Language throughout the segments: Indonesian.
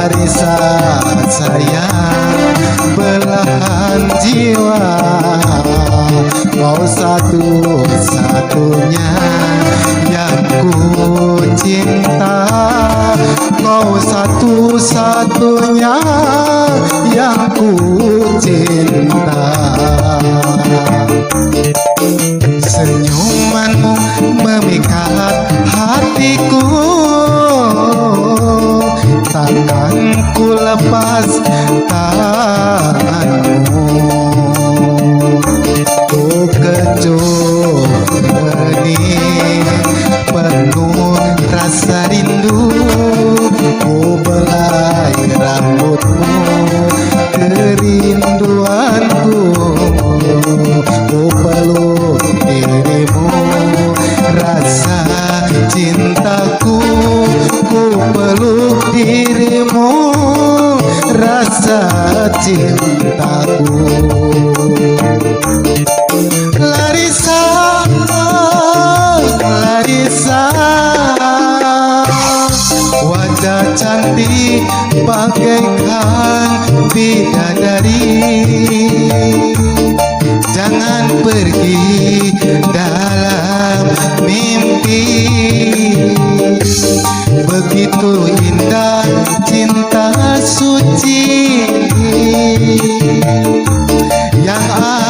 Larissa sayang belahan jiwa, kau satu-satunya yang ku cinta, kau satu-satunya yang ku cinta. Senyumanmu memikat hatiku, takkan ku lepas tanganmu. Ku kecup benih penuh rasa rindu, ku belai rambutmu kerinduanku, ku peluk dirimu rasa cintaku, ku peluk dirimu rasa cintaku. Larissa, Larissa, wajah cantik bagaikan bidadari, jangan pergi dalam mimpi. Begitu indah cinta suci yang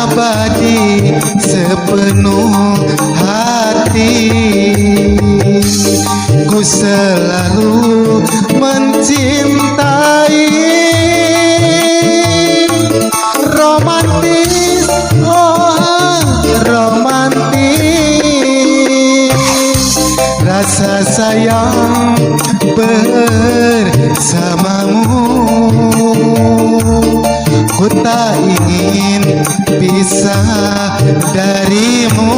abadi sepenuh hati. Ku selalu mencintai. Romantis, oh romantis, rasa sayang bersamamu. Ku tak ingin pisah darimu.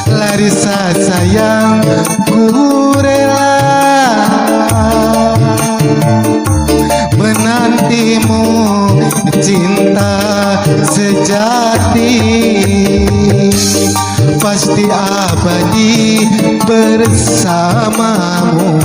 Larissa sayang, ku rela menantimu, cinta sejati pasti abadi bersamamu.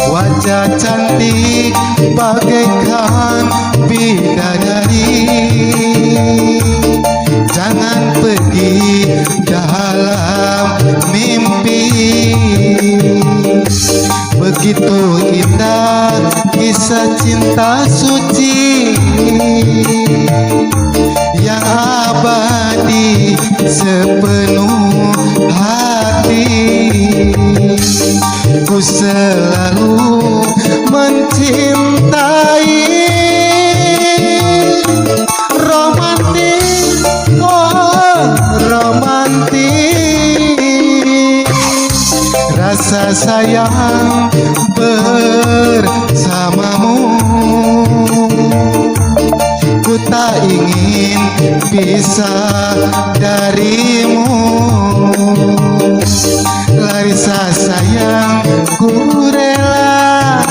Wajah cantik bagaikan bidadari, jangan pergi dalam mimpi. Begitu indah kisah cinta suci yang abadi sepenuh hati. Ku selalu mencintai. Romantis, oh romantis, rasa sayang bersamamu. Ku tak ingin pisah darimu. Larissa sayang, ku rela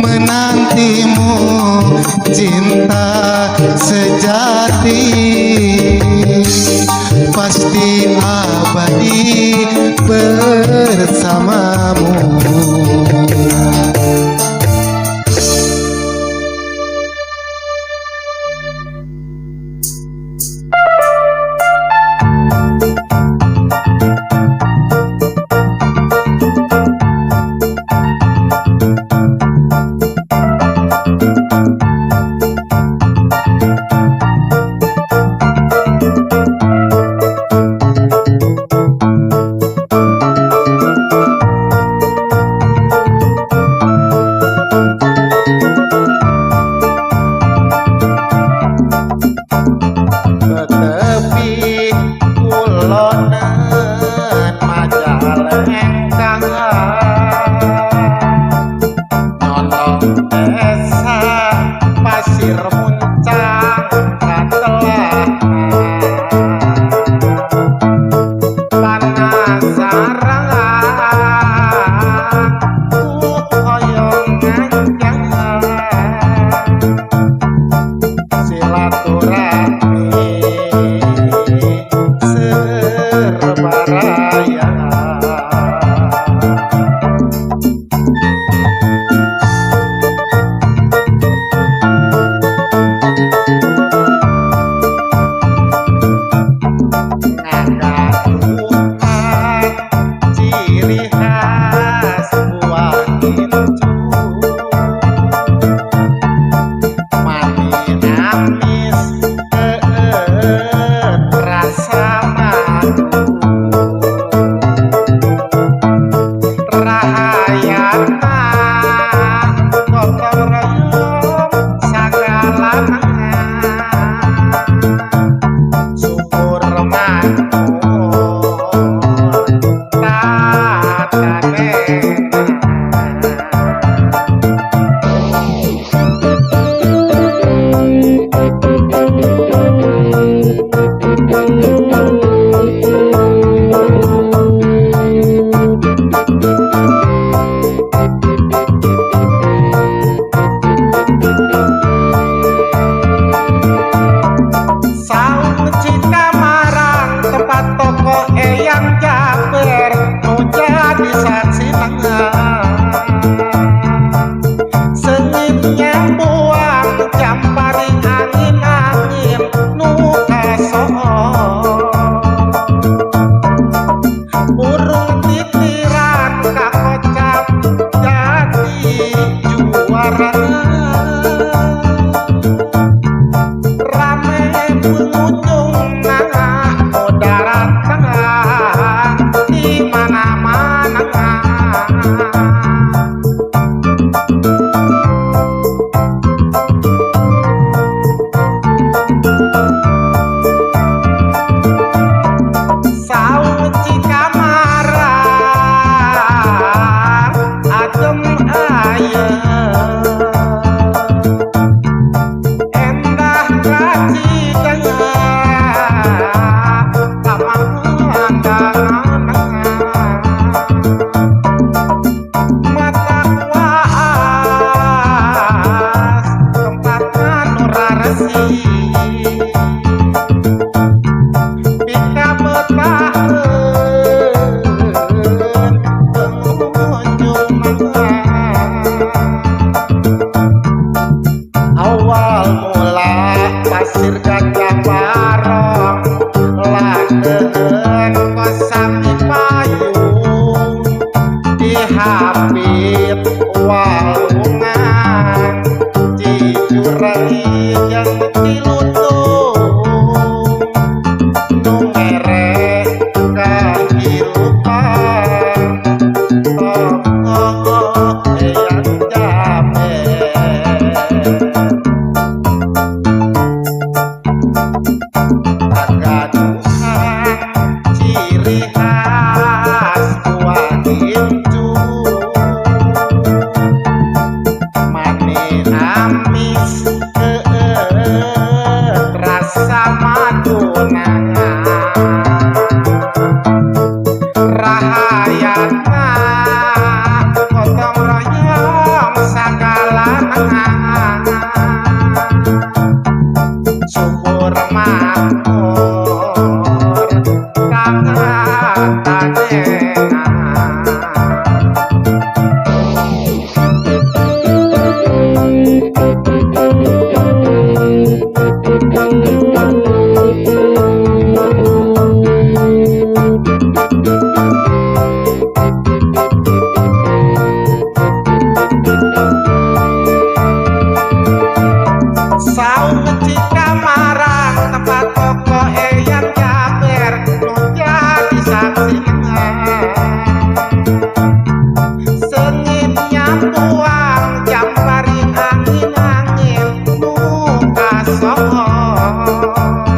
menantimu, cinta sejati pasti abadi bersamamu. rame serba raya. Ngagadukan ciri khas buah kincu, manis amis rasa madu, rahayana gotong royong sagala syukur makmur tatanena. Saung Cika marang tempat toko Eyang Jaber mau jadi saksi nengang. Sengitnya buang jampari angin-angin nu kasohor, burung titiran kakocap jadi juara. Rame pengunjung nangah darat tengah di mana-mana. Saung Cika marang adem ayem, endah kaci tengah pemandangan. Mata kuas tempatnya nuraresi, pika betaheun pengunjung mah. Awal mula pasir gajah barong ladeun kosami payung dihapit walungan cijurai yang tilutung nu merek kahirupan tokoh Eyang Jaber. Ngagadukan ciri khas buah kincu, manis amis rasa madu rahayana gotong royong sagala syukur makmur tatanena. Saung Cika marang tempat toko Eyang Jaber nu jadi saksi nengang. Sengitnya buang jampari angin-angin nu kasohor,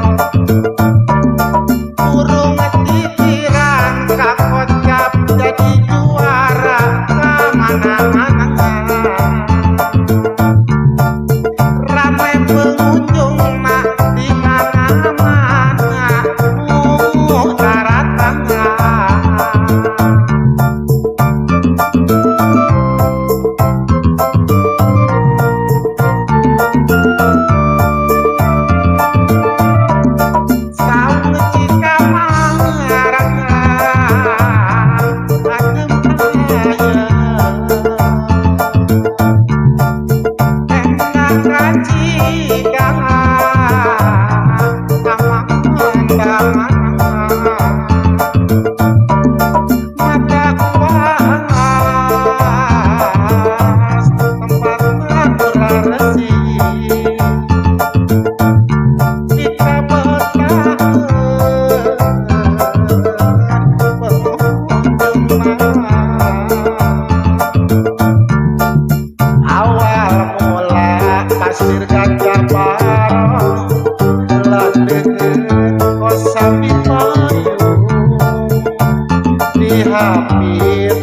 Pamit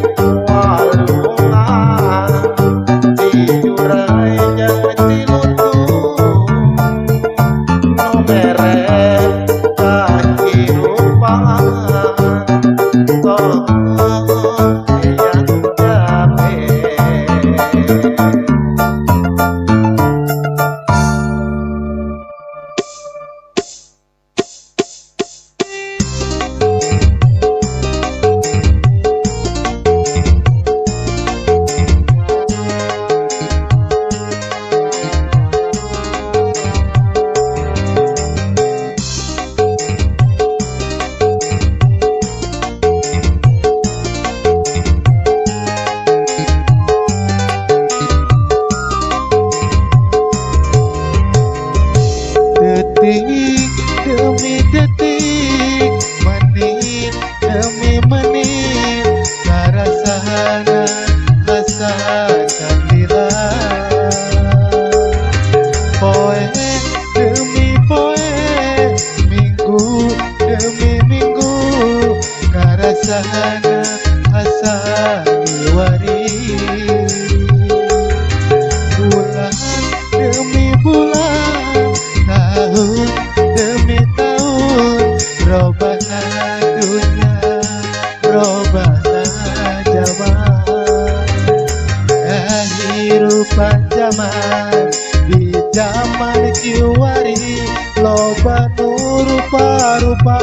walungan dijurai jangan dilutung no merek kehidupan tokoh yang jabe. Detik demi detik, menit demi menit, karasana asa candila. Poe demi poe, minggu demi minggu, karasana asa diwari. Bulan demi bulan, tahun demi tahun, robana dunia, robana zaman. Kehidupan zaman di zaman kiwari, loba nu rupa-rupa.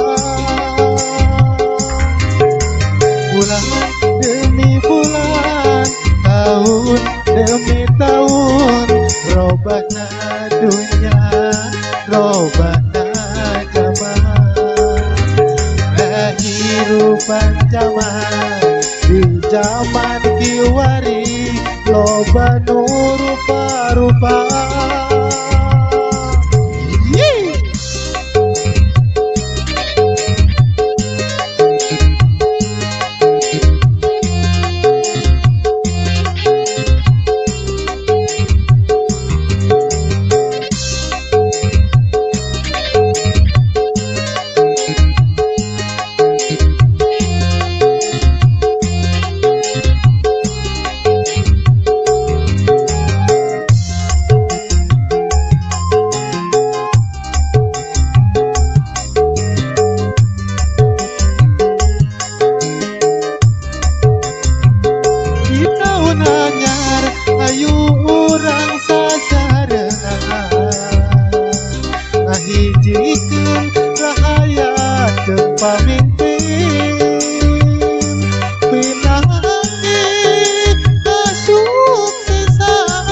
Bulan demi bulan, tahun demi tahun, robana dunia, robana zaman. Kehidupan zaman di zaman kiwari, loba nu rupa-rupa. Yeay. Di tahun anyar ayu urang sasarengan, ngahijikeun rahayat jeung pamimpin, pinangi kasuksesan,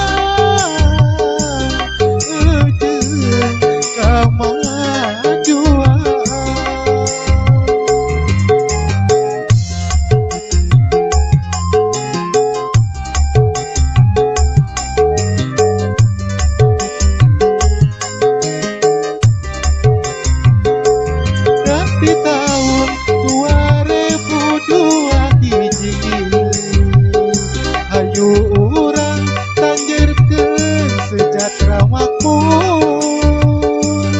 ujung kemajuan. Di tahun 2002 hiji, hayu urang tanjerkeun sejahtera makmur,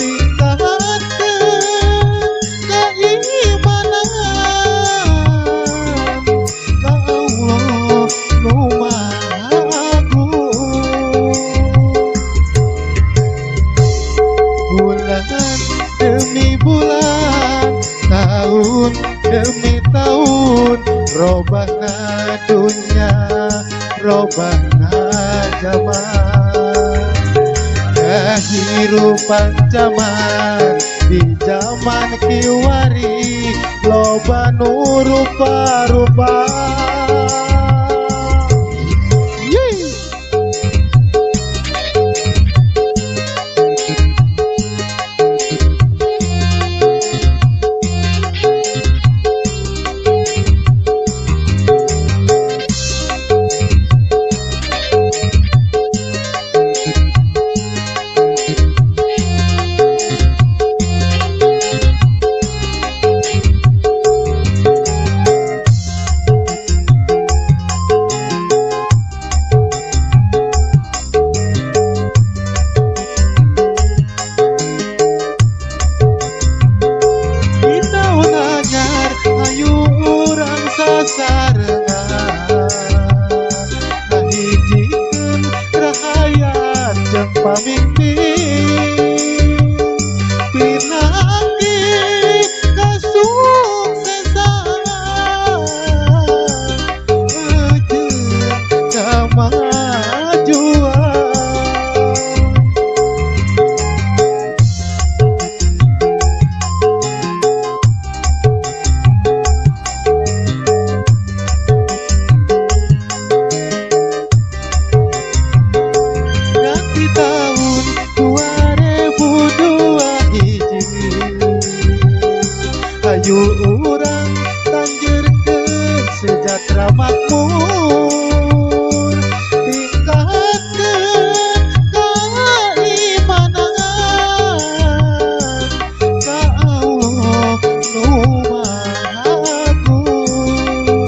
tingkatkeun keimanan ka Allah nu Maha Agung. Bulan demi bulan, tahun demi tahun, robana dunia, robana zaman. Kehidupan zaman di zaman kiwari, loba nu rupa-rupa. Yeay. Ayu urang tanjurkeun sejahtera makmur, tingkatkeun keimanan ka Allah nu Maha Agung.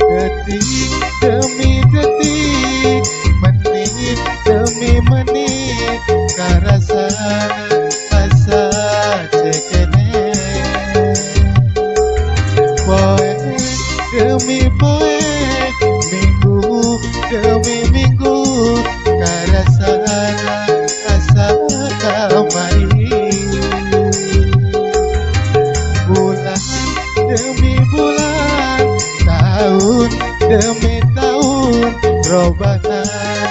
Detik demi detik, menit demi menit, karasana asa cekene. Poe demi poe, minggu demi minggu, karasana asa kamari. Bulan demi bulan, tahun demi tahun, robana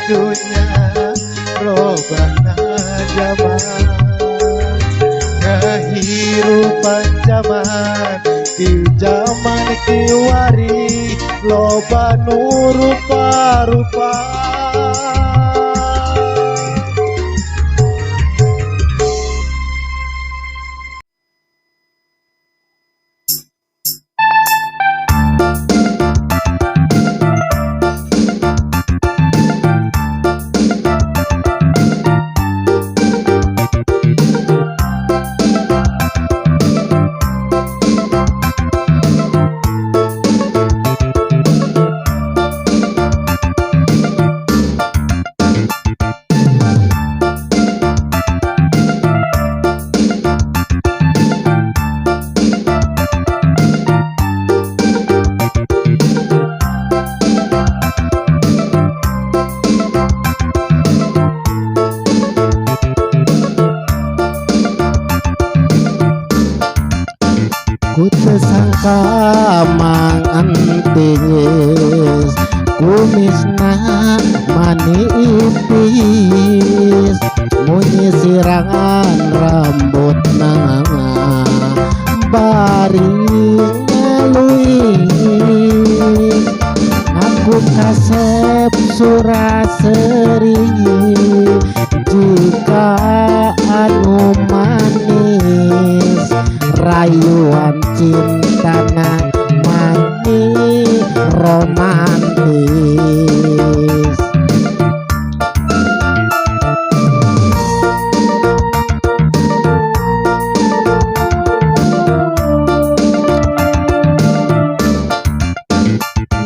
dunia, robana zaman. Kehidupan zaman di zaman kiwari, loba nu rupa-rupa. Ku teu sangka mang entis, kumisna mani ipis, munyi sirangan rambutna bari ngeluis. Aku kasep suraseri jika anu manis, rayuan cintana mani romantis.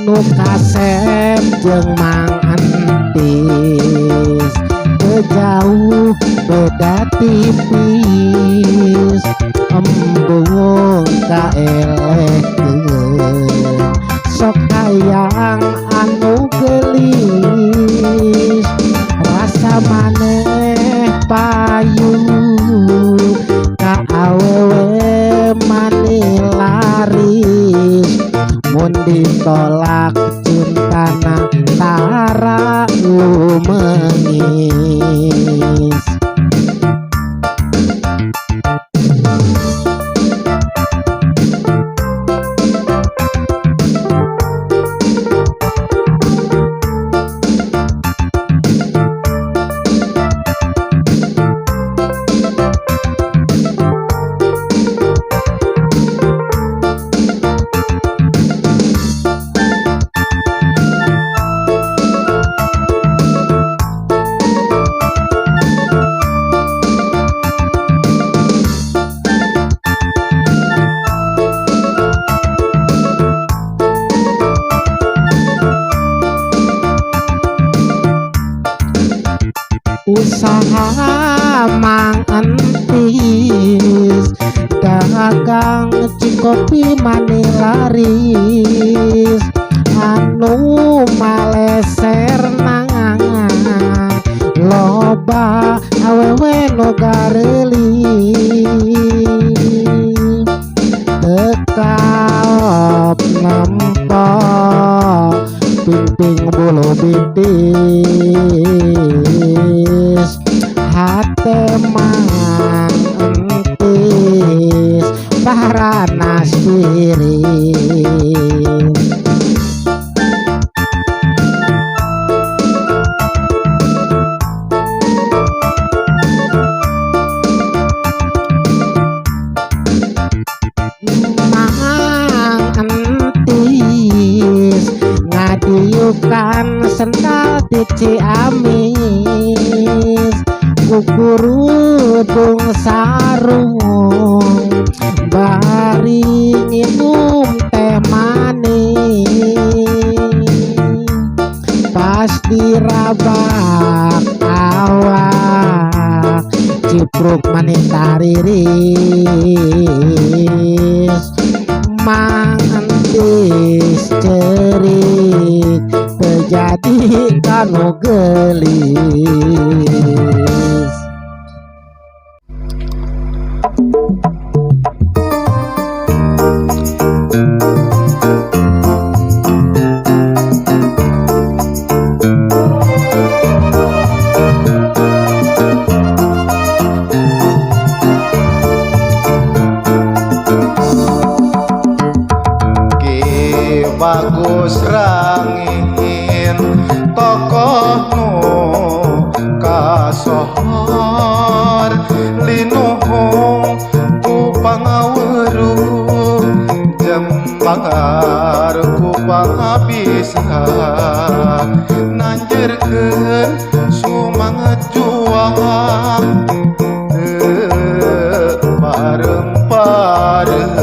Nu kasep jeung mang entis, teu jauh beda tipis, embung kaelehkeun sok hayang anu gelis. Rasa maneh payu ka awewe mani laris, mun ditolak cintana tara lumengis. Usaha mang entis, dagang cikopi mani laris, anu maleser nangan loba awewe nu gareuli. Tekaop nempok pingping bulu bitis, hate mang entis paranas piring. tuku rudung sarung bari minum teh manis pas dirabak awak cipruk manis tariris mangantis cerik terjadi kanu gelis. Bagus rangin tokohmu kasohor linuhung ku pangaweruh jembar ku pangabisa nanjerkeun sumanget juang bareng-bareng.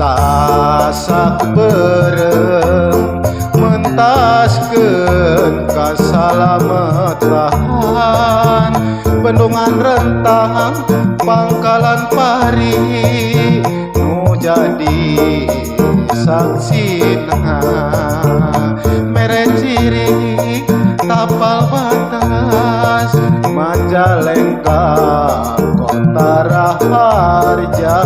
Sasak berem mentaskeun kasalamatan bendungan rentang pangkalan pari nu jadi saksina mere ciri tapal batas Majalengka kota Raharja.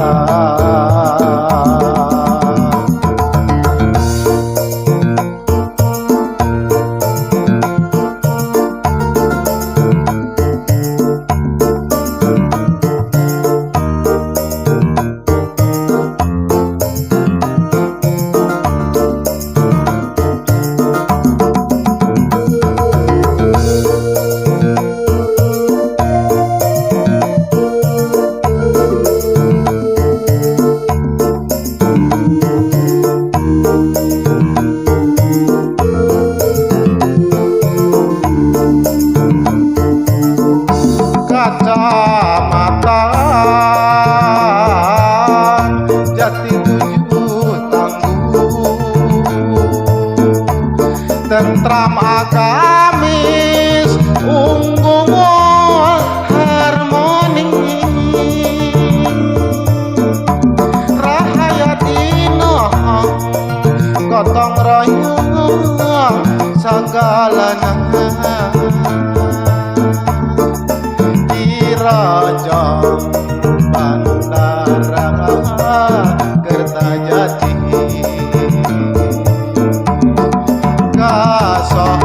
Kacamatan Jati Tujuh Tangguh tentram agamis unggung harmoni rahayat inoh gotong royong sagalana Rajang Bandara Kertajati kasohor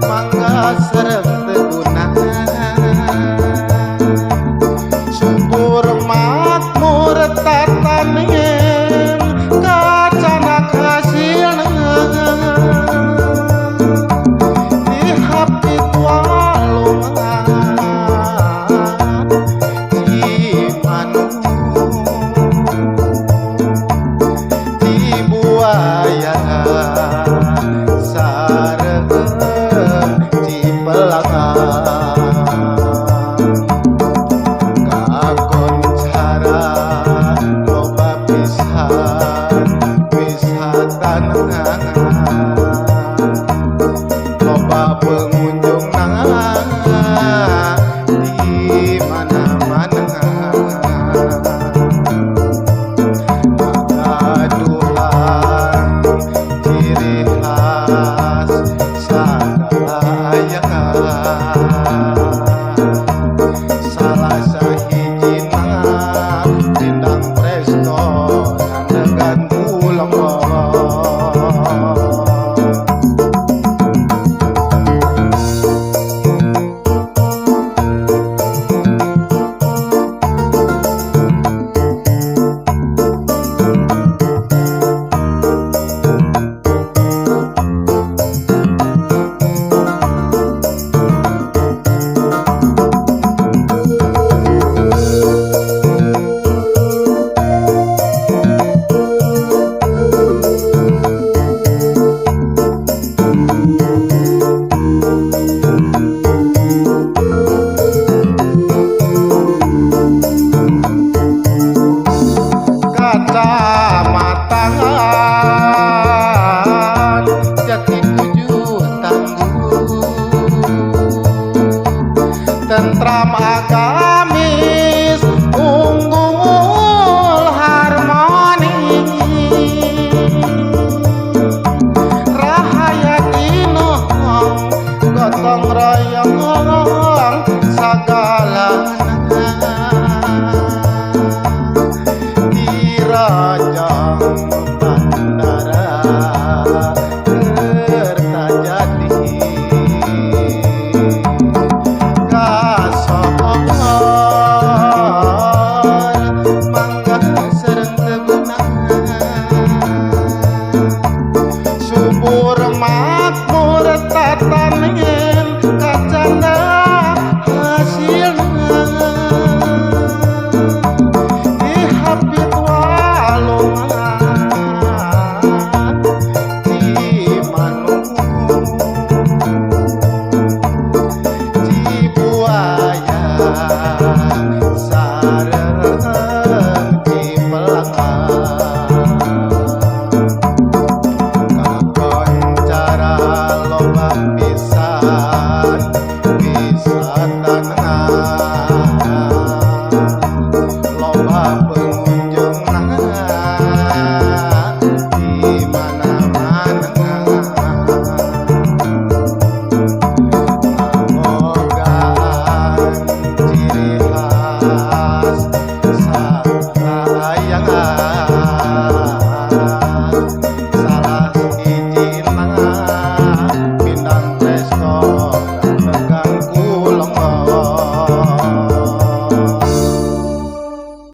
mangga serep teguna subur makmur tatanen kacanak hasilna dihapit walungan Cimanuk tentram agar